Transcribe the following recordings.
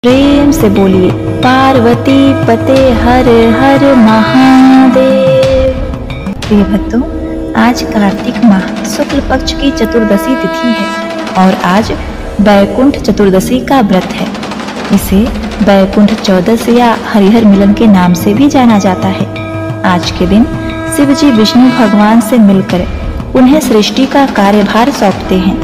प्रेम से बोलिए पार्वती पते हर हर महादेव। प्रिय भक्तों, आज कार्तिक माह शुक्ल पक्ष की चतुर्दशी तिथि है और आज बैकुंठ चतुर्दशी का व्रत है। इसे बैकुंठ चौदस या हरिहर मिलन के नाम से भी जाना जाता है। आज के दिन शिव जी विष्णु भगवान से मिलकर उन्हें सृष्टि का कार्यभार सौंपते हैं।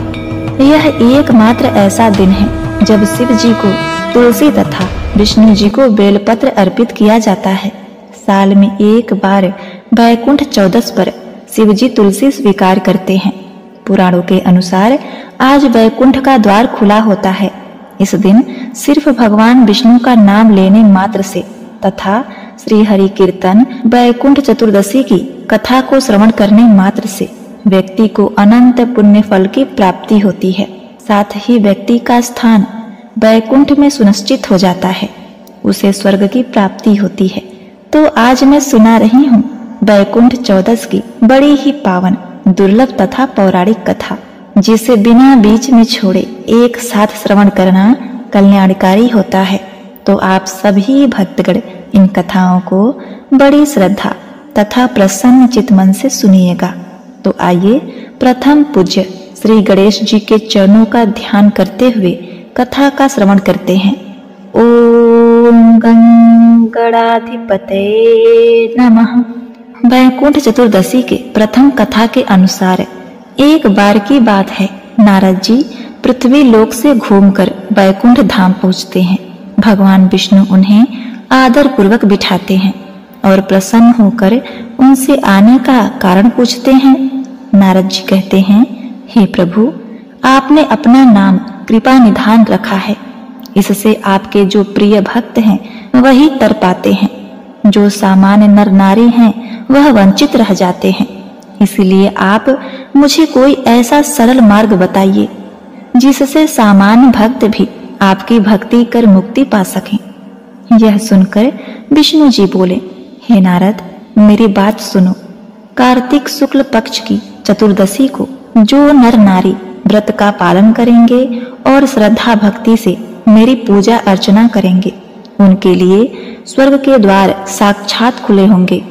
यह एकमात्र ऐसा दिन है जब शिव जी को तुलसी तथा विष्णु जी को बेलपत्र अर्पित किया जाता है। साल में एक बार बैकुंठ चौदस पर शिव जी तुलसी स्वीकार करते हैं। पुराणों के अनुसार आज बैकुंठ का द्वार खुला होता है। इस दिन सिर्फ भगवान विष्णु का नाम लेने मात्र से तथा श्री हरि कीर्तन बैकुंठ चतुर्दशी की कथा को श्रवण करने मात्र से व्यक्ति को अनंत पुण्य फल की प्राप्ति होती है। साथ ही व्यक्ति का स्थान बैकुंठ में सुनिश्चित हो जाता है, उसे स्वर्ग की प्राप्ति होती है। तो आज मैं सुना रही हूँ बैकुंठ चौदस की बड़ी ही पावन, दुर्लभ तथा पौराणिक कथा, जिसे बिना बीच में छोड़े एक साथ श्रवण करना कल्याणकारी होता है। तो आप सभी भक्तगण इन कथाओं को बड़ी श्रद्धा तथा प्रसन्न चित्त मन से सुनिएगा। तो आइए प्रथम पूज्य श्री गणेश जी के चरणों का ध्यान करते हुए कथा का श्रवण करते हैं। ओम गणाधिपते नमः। बैकुंठ चतुर्दशी के प्रथम कथा के अनुसार एक बार की बात है, नारद जी पृथ्वी लोक से घूमकर बैकुंठ धाम पहुंचते हैं। भगवान विष्णु उन्हें आदर पूर्वक बिठाते हैं और प्रसन्न होकर उनसे आने का कारण पूछते हैं। नारद जी कहते हैं, हे प्रभु, आपने अपना नाम कृपा निधान रखा है। इससे आपके जो प्रिय भक्त हैं वही तर पाते हैं, जो सामान्य नर नारी हैं वह वंचित रह जाते हैं। इसलिए आप मुझे कोई ऐसा सरल मार्ग बताइए जिससे सामान्य भक्त भी आपकी भक्ति कर मुक्ति पा सकें। यह सुनकर विष्णु जी बोले, हे नारद, मेरी बात सुनो। कार्तिक शुक्ल पक्ष की चतुर्दशी को जो नर नारी व्रत का पालन करेंगे और श्रद्धा भक्ति से मेरी पूजा अर्चना करेंगे, उनके लिए स्वर्ग के द्वार साक्षात खुले होंगे।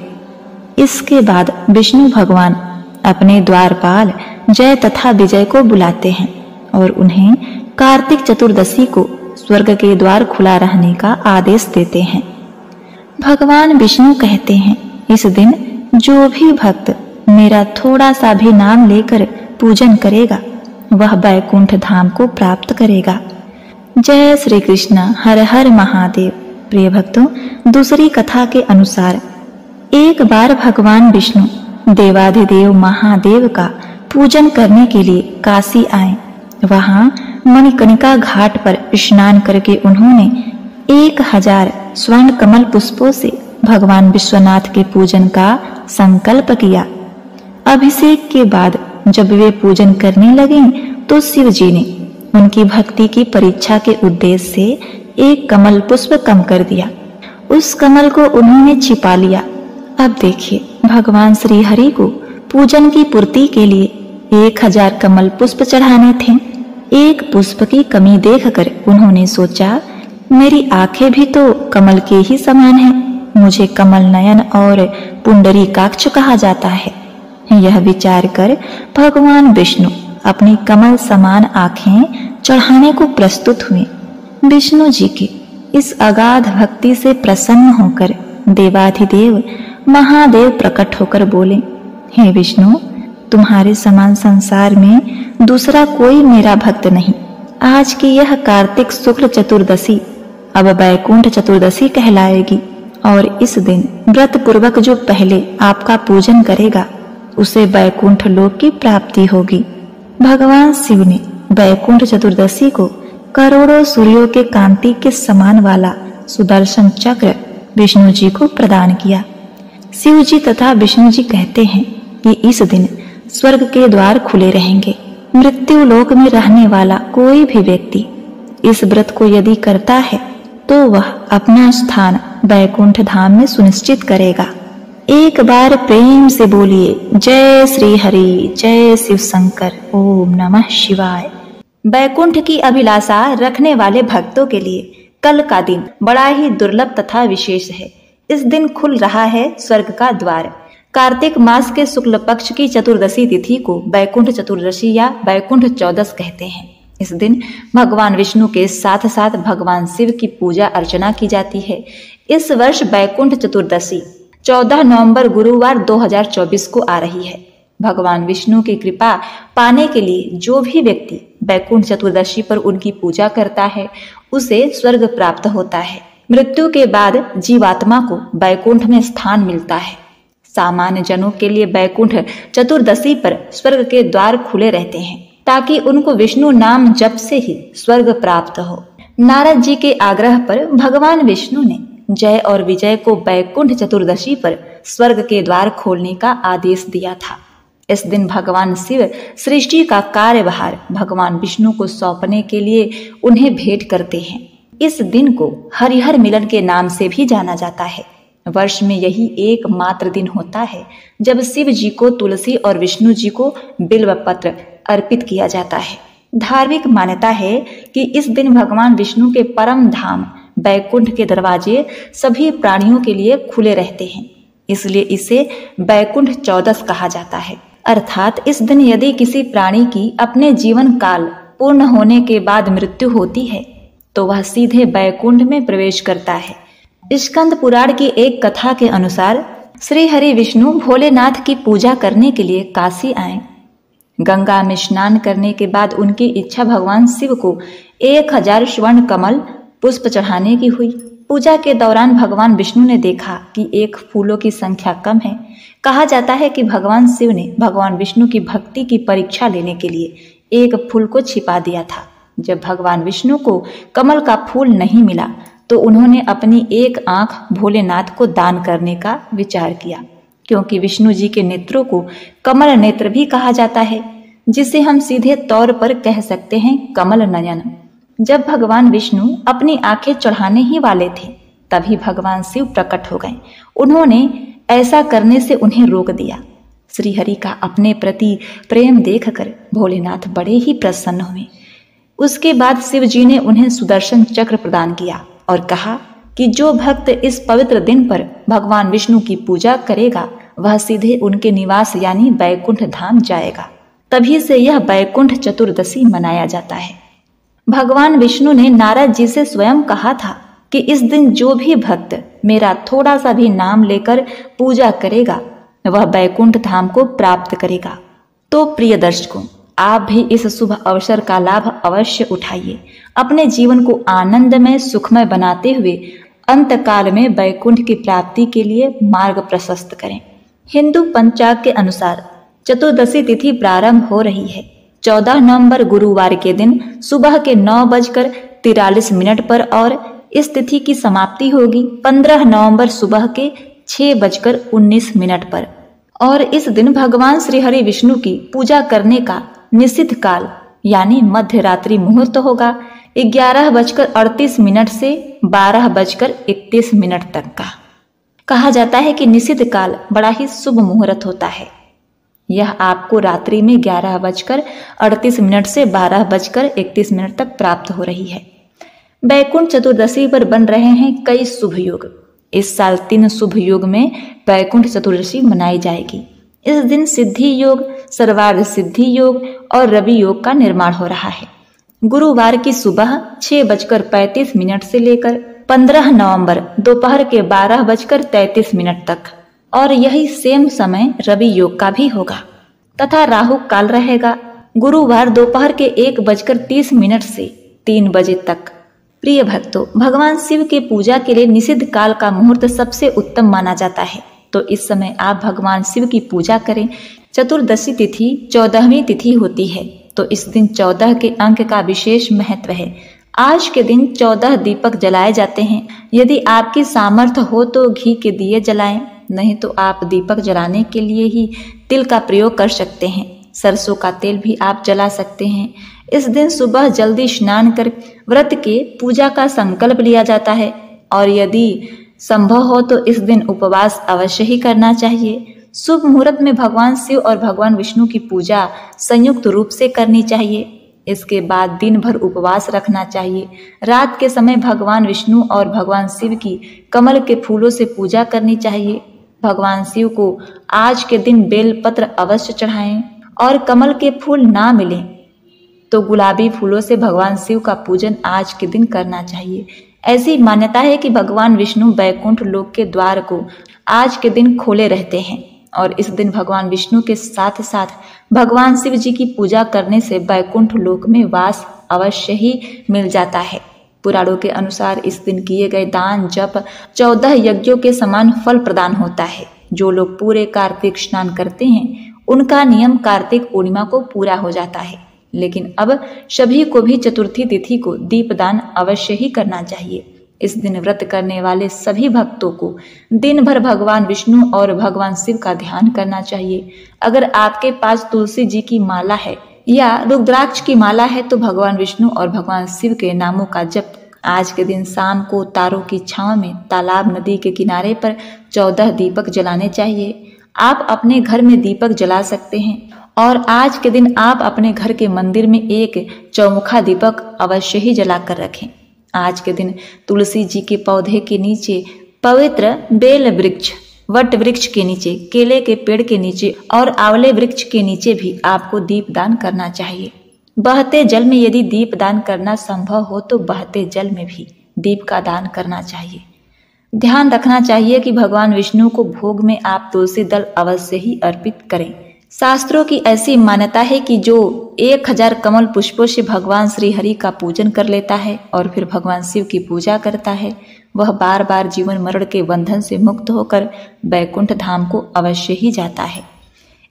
इसके बाद विष्णु भगवान अपने द्वारपाल जय तथा विजय को बुलाते हैं और उन्हें कार्तिक चतुर्दशी को स्वर्ग के द्वार खुला रहने का आदेश देते हैं। भगवान विष्णु कहते हैं, इस दिन जो भी भक्त मेरा थोड़ा सा भी नाम लेकर पूजन करेगा वह बैकुंठ धाम को प्राप्त करेगा। जय श्री कृष्ण, हर हर महादेव। प्रिय भक्तों, दूसरी कथा के अनुसार एक बार भगवान विष्णु देवाधिदेव महादेव का पूजन करने के लिए काशी आए। वहां मणिकर्णिका घाट पर स्नान करके उन्होंने 1000 स्वर्ण कमल पुष्पों से भगवान विश्वनाथ के पूजन का संकल्प किया। अभिषेक के बाद जब वे पूजन करने लगे तो शिव जी ने उनकी भक्ति की परीक्षा के उद्देश्य से एक कमल पुष्प कम कर दिया। उस कमल को उन्होंने छिपा लिया। अब देखिए, भगवान श्री हरि को पूजन की पूर्ति के लिए 1000 कमल पुष्प चढ़ाने थे। एक पुष्प की कमी देखकर उन्होंने सोचा, मेरी आंखें भी तो कमल के ही समान हैं, मुझे कमल नयन और पुंडरीकाक्ष कहा जाता है। यह विचार कर भगवान विष्णु अपनी कमल समान आंखें चढ़ाने को प्रस्तुत हुए। विष्णु जी की इस अगाध भक्ति से प्रसन्न होकर देवाधिदेव महादेव प्रकट होकर बोले, हे विष्णु, तुम्हारे समान संसार में दूसरा कोई मेरा भक्त नहीं। आज की यह कार्तिक शुक्ल चतुर्दशी अब बैकुंठ चतुर्दशी कहलाएगी और इस दिन व्रत पूर्वक जो पहले आपका पूजन करेगा उसे बैकुंठ लोक की प्राप्ति होगी। भगवान शिव ने बैकुंठ चतुर्दशी को करोड़ों सूर्यों के कांति के समान वाला सुदर्शन चक्र विष्णु जी को प्रदान किया। शिव जी तथा विष्णु जी कहते हैं कि इस दिन स्वर्ग के द्वार खुले रहेंगे। मृत्यु लोक में रहने वाला कोई भी व्यक्ति इस व्रत को यदि करता है तो वह अपना स्थान बैकुंठ धाम में सुनिश्चित करेगा। एक बार प्रेम से बोलिए, जय श्री हरि, जय शिव शंकर, ओम नमः शिवाय। बैकुंठ की अभिलाषा रखने वाले भक्तों के लिए कल का दिन बड़ा ही दुर्लभ तथा विशेष है। इस दिन खुल रहा है स्वर्ग का द्वार। कार्तिक मास के शुक्ल पक्ष की चतुर्दशी तिथि को बैकुंठ चतुर्दशी या बैकुंठ चौदस कहते हैं। इस दिन भगवान विष्णु के साथ साथ भगवान शिव की पूजा अर्चना की जाती है। इस वर्ष बैकुंठ चतुर्दशी 14 नवंबर गुरुवार 2024 को आ रही है। भगवान विष्णु की कृपा पाने के लिए जो भी व्यक्ति बैकुंठ चतुर्दशी पर उनकी पूजा करता है उसे स्वर्ग प्राप्त होता है। मृत्यु के बाद जीवात्मा को बैकुंठ में स्थान मिलता है। सामान्य जनों के लिए बैकुंठ चतुर्दशी पर स्वर्ग के द्वार खुले रहते हैं ताकि उनको विष्णु नाम जप से ही स्वर्ग प्राप्त हो। नारद जी के आग्रह पर भगवान विष्णु ने जय और विजय को बैकुंठ चतुर्दशी पर स्वर्ग के द्वार खोलने का आदेश दिया था। इस दिन भगवान शिव सृष्टि का कार्यभार भगवान विष्णु को सौंपने के लिए उन्हें भेंट करते हैं। इस दिन को हरिहर मिलन के नाम से भी जाना जाता है। वर्ष में यही एकमात्र दिन होता है जब शिव जी को तुलसी और विष्णु जी को बिल्व पत्र अर्पित किया जाता है। धार्मिक मान्यता है कि इस दिन भगवान विष्णु के परम धाम बैकुंठ के दरवाजे सभी प्राणियों के लिए खुले रहते हैं, इसलिए इसे बैकुंठ चौदस कहा जाता है। अर्थात इस दिन यदि किसी प्राणी की अपने जीवन काल पूर्ण होने के बाद मृत्यु होती है तो वह सीधे बैकुंठ में प्रवेश करता है। स्कंद पुराण की एक कथा के अनुसार श्री हरि विष्णु भोलेनाथ की पूजा करने के लिए काशी आए। गंगा में स्नान करने के बाद उनकी इच्छा भगवान शिव को 1000 स्वर्ण कमल पुष्प चढ़ाने की हुई। पूजा के दौरान भगवान विष्णु ने देखा कि एक फूलों की संख्या कम है। कहा जाता है कि भगवान शिव ने भगवान विष्णु की भक्ति की परीक्षा लेने के लिए एक फूल को छिपा दिया था। जब भगवान विष्णु को कमल का फूल नहीं मिला तो उन्होंने अपनी एक आंख भोलेनाथ को दान करने का विचार किया, क्योंकि विष्णु जी के नेत्रों को कमल नेत्र भी कहा जाता है, जिसे हम सीधे तौर पर कह सकते हैं कमल नयन। जब भगवान विष्णु अपनी आंखें चढ़ाने ही वाले थे तभी भगवान शिव प्रकट हो गए। उन्होंने ऐसा करने से उन्हें रोक दिया। श्रीहरि का अपने प्रति प्रेम देखकर भोलेनाथ बड़े ही प्रसन्न हुए। उसके बाद शिव जी ने उन्हें सुदर्शन चक्र प्रदान किया और कहा कि जो भक्त इस पवित्र दिन पर भगवान विष्णु की पूजा करेगा वह सीधे उनके निवास यानी बैकुंठ धाम जाएगा। तभी से यह बैकुंठ चतुर्दशी मनाया जाता है। भगवान विष्णु ने नारद जी से स्वयं कहा था कि इस दिन जो भी भक्त मेरा थोड़ा सा भी नाम लेकर पूजा करेगा वह बैकुंठ धाम को प्राप्त करेगा। तो प्रिय दर्शकों, आप भी इस शुभ अवसर का लाभ अवश्य उठाइए। अपने जीवन को आनंदमय सुखमय बनाते हुए अंत काल में बैकुंठ की प्राप्ति के लिए मार्ग प्रशस्त करें। हिंदू पंचांग के अनुसार चतुर्दशी तिथि प्रारंभ हो रही है 14 नवंबर गुरुवार के दिन सुबह के 9:43 पर और इस तिथि की समाप्ति होगी 15 नवंबर सुबह के 6:19 पर। और इस दिन भगवान श्री हरि विष्णु की पूजा करने का निषिद्ध काल यानी मध्य रात्रि मुहूर्त होगा 11:38 से 12:31 तक का। कहा जाता है कि निषिद्ध काल बड़ा ही शुभ मुहूर्त होता है। यह आपको रात्रि में 11:38 से 12:31 तक प्राप्त हो रही है। बैकुंठ चतुर्दशी पर बन रहे हैं कई शुभ योग। इस साल 3 शुभ योग में बैकुंठ चतुर्दशी मनाई जाएगी। इस दिन सिद्धि योग, सर्वार्थ सिद्धि योग और रवि योग का निर्माण हो रहा है। गुरुवार की सुबह 6:35 से लेकर 15 नवंबर दोपहर के 12:33 तक और यही सेम समय रवि योग का भी होगा तथा राहु काल रहेगा गुरुवार दोपहर के 1:30 से 3 बजे तक। प्रिय भक्तों, भगवान शिव के पूजा के लिए निषिद्ध काल का मुहूर्त सबसे उत्तम माना जाता है, तो इस समय आप भगवान शिव की पूजा करें। चतुर्दशी तिथि 14वीं तिथि होती है, तो इस दिन 14 के अंक का विशेष महत्व है। आज के दिन 14 दीपक जलाए जाते हैं। यदि आपकी सामर्थ्य हो तो घी के दिए जलाएं, नहीं तो आप दीपक जलाने के लिए ही तिल का प्रयोग कर सकते हैं। सरसों का तेल भी आप जला सकते हैं। इस दिन सुबह जल्दी स्नान कर व्रत के पूजा का संकल्प लिया जाता है और यदि संभव हो तो इस दिन उपवास अवश्य ही करना चाहिए। शुभ मुहूर्त में भगवान शिव और भगवान विष्णु की पूजा संयुक्त रूप से करनी चाहिए। इसके बाद दिन भर उपवास रखना चाहिए। रात के समय भगवान विष्णु और भगवान शिव की कमल के फूलों से पूजा करनी चाहिए। भगवान शिव को आज के दिन बेलपत्र अवश्य चढ़ाएं और कमल के फूल ना मिलें तो गुलाबी फूलों से भगवान शिव का पूजन आज के दिन करना चाहिए। ऐसी मान्यता है कि भगवान विष्णु बैकुंठ लोक के द्वार को आज के दिन खोले रहते हैं और इस दिन भगवान विष्णु के साथ साथ भगवान शिव जी की पूजा करने से बैकुंठ लोक में वास अवश्य ही मिल जाता है। पुराणों के अनुसार इस दिन किए गए दान जप 14 यज्ञों के समान फल प्रदान होता है। जो लोग पूरे कार्तिक स्नान करते हैं उनका नियम कार्तिक पूर्णिमा को पूरा हो जाता है, लेकिन अब सभी को भी चतुर्थी तिथि को दीपदान अवश्य ही करना चाहिए। इस दिन व्रत करने वाले सभी भक्तों को दिन भर भगवान विष्णु और भगवान शिव का ध्यान करना चाहिए। अगर आपके पास तुलसी जी की माला है या रुद्राक्ष की माला है तो भगवान विष्णु और भगवान शिव के नामों का जप आज के दिन शाम को तारों की छांव में तालाब नदी के किनारे पर 14 दीपक जलाने चाहिए। आप अपने घर में दीपक जला सकते हैं और आज के दिन आप अपने घर के मंदिर में एक चौमुखा दीपक अवश्य ही जलाकर रखें। आज के दिन तुलसी जी के पौधे के नीचे, पवित्र बेल वृक्ष, वट वृक्ष के नीचे, केले के पेड़ के नीचे और आंवले वृक्ष के नीचे भी आपको दीप दान करना चाहिए। बहते जल में यदि दीप दान करना संभव हो तो बहते जल में भी दीप का दान करना चाहिए। ध्यान रखना चाहिए कि भगवान विष्णु को भोग में आप तुलसी दल अवश्य ही अर्पित करें। शास्त्रों की ऐसी मान्यता है कि जो 1000 कमल पुष्पों से भगवान श्री हरि का पूजन कर लेता है और फिर भगवान शिव की पूजा करता है, वह बार बार जीवन मरण के बंधन से मुक्त होकर बैकुंठ धाम को अवश्य ही जाता है।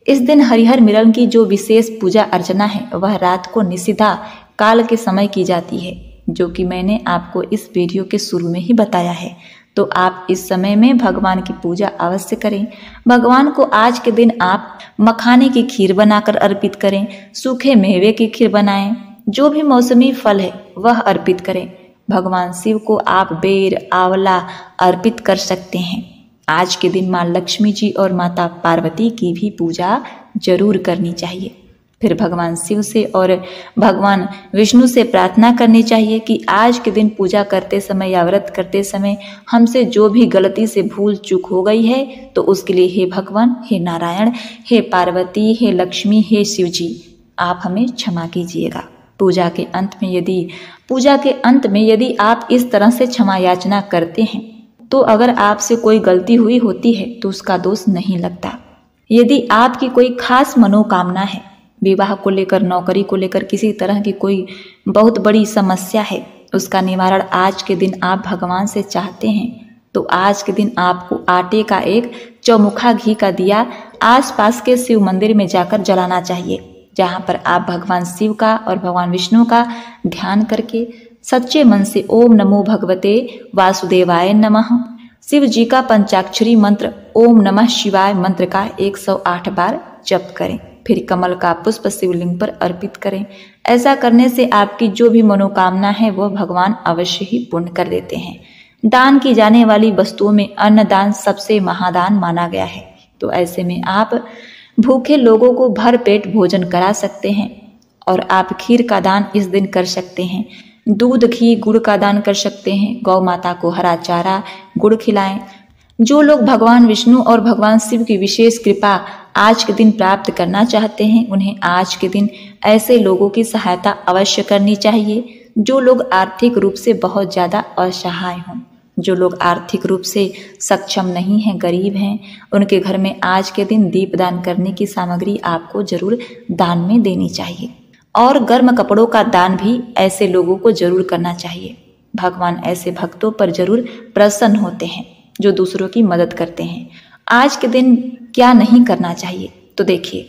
इस दिन हरिहर मिलन की जो विशेष पूजा अर्चना है वह रात को निषिद्धा काल के समय की जाती है, जो कि मैंने आपको इस वीडियो के शुरू में ही बताया है। तो आप इस समय में भगवान की पूजा अवश्य करें। भगवान को आज के दिन आप मखाने की खीर बनाकर अर्पित करें, सूखे मेवे की खीर बनाएं, जो भी मौसमी फल है वह अर्पित करें। भगवान शिव को आप बेर, आंवला अर्पित कर सकते हैं। आज के दिन माँ लक्ष्मी जी और माता पार्वती की भी पूजा जरूर करनी चाहिए। फिर भगवान शिव से और भगवान विष्णु से प्रार्थना करनी चाहिए कि आज के दिन पूजा करते समय या व्रत करते समय हमसे जो भी गलती से भूल चूक हो गई है तो उसके लिए हे भगवान, हे नारायण, हे पार्वती, हे लक्ष्मी, हे शिव जी, आप हमें क्षमा कीजिएगा। पूजा के अंत में यदि आप इस तरह से क्षमा याचना करते हैं तो अगर आपसे कोई गलती हुई होती है तो उसका दोष नहीं लगता। यदि आपकी कोई खास मनोकामना है, विवाह को लेकर, नौकरी को लेकर किसी तरह की कोई बहुत बड़ी समस्या है, उसका निवारण आज के दिन आप भगवान से चाहते हैं तो आज के दिन आपको आटे का एक चौमुखा घी का दिया आसपास के शिव मंदिर में जाकर जलाना चाहिए, जहां पर आप भगवान शिव का और भगवान विष्णु का ध्यान करके सच्चे मन से ओम नमो भगवते वासुदेवाय नमः, शिव जी का पंचाक्षरी मंत्र ओम नमः शिवाय मंत्र का 108 बार जप करें। फिर कमल का पुष्प शिवलिंग पर अर्पित करें। ऐसा करने से आपकी जो भी मनोकामना है वह भगवान अवश्य ही पूर्ण कर देते हैं। दान की जाने वाली वस्तुओं में अन्नदान सबसे महादान माना गया है, तो ऐसे में आप भूखे लोगों को भर पेट भोजन करा सकते हैं और आप खीर का दान इस दिन कर सकते हैं। दूध, घी, गुड़ का दान कर सकते हैं। गौ माता को हरा चारा, गुड़ खिलाएं। जो लोग भगवान विष्णु और भगवान शिव की विशेष कृपा आज के दिन प्राप्त करना चाहते हैं उन्हें आज के दिन ऐसे लोगों की सहायता अवश्य करनी चाहिए जो लोग आर्थिक रूप से बहुत ज़्यादा असहाय हों। जो लोग आर्थिक रूप से सक्षम नहीं हैं, गरीब हैं, उनके घर में आज के दिन दीपदान करने की सामग्री आपको जरूर दान में देनी चाहिए। और गर्म कपड़ों का दान भी ऐसे लोगों को जरूर करना चाहिए। भगवान ऐसे भक्तों पर जरूर प्रसन्न होते हैं जो दूसरों की मदद करते हैं। आज के दिन क्या नहीं करना चाहिए, तो देखिए,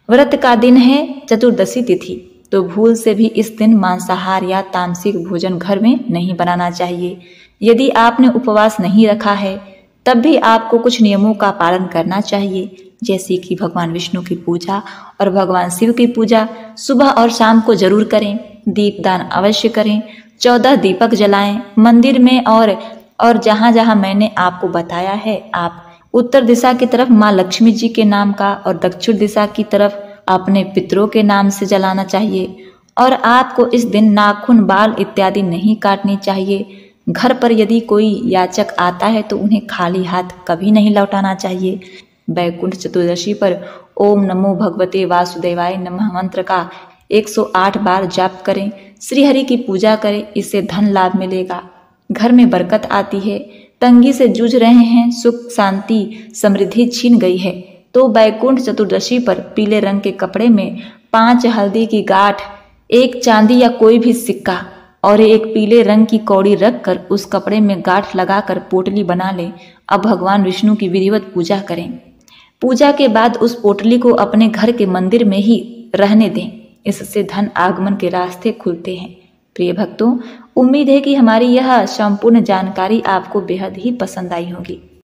व्रत का दिन है चतुर्दशी तिथि, तो भूल से भी इस दिन मांसाहार या तामसिक भोजन घर में नहीं बनाना चाहिए। यदि आपने उपवास नहीं रखा है तब भी आपको कुछ नियमों का पालन करना चाहिए, जैसे कि भगवान विष्णु की पूजा और भगवान शिव की पूजा सुबह और शाम को जरूर करें। दीपदान अवश्य करें। 14 दीपक जलाएं मंदिर में और जहां जहां मैंने आपको बताया है, आप उत्तर दिशा की तरफ माँ लक्ष्मी जी के नाम का और दक्षिण दिशा की तरफ अपने पितरों के नाम से जलाना चाहिए। और आपको इस दिन नाखून, बाल इत्यादि नहीं काटने चाहिए। घर पर यदि कोई याचक आता है तो उन्हें खाली हाथ कभी नहीं लौटाना चाहिए। वैकुंठ चतुर्दशी पर ओम नमो भगवते वासुदेवाय नमः मंत्र का 108 बार जाप करें। श्रीहरि की पूजा करें, इससे धन लाभ मिलेगा, घर में बरकत आती है। तंगी से जूझ रहे हैं, सुख शांति समृद्धि छीन गई है तो वैकुंठ चतुर्दशी पर पीले रंग के कपड़े में 5 हल्दी की गांठ, 1 चांदी या कोई भी सिक्का और 1 पीले रंग की कौड़ी रखकर उस कपड़े में गांठ लगाकर पोटली बना लें। अब भगवान विष्णु की विधिवत पूजा करें। पूजा के बाद उस पोटली को अपने घर के मंदिर में ही रहने दें, इससे धन आगमन के रास्ते खुलते हैं। प्रिय भक्तों, उम्मीद है कि हमारी यह संपूर्ण जानकारी आपको बेहद ही पसंद आई होगी।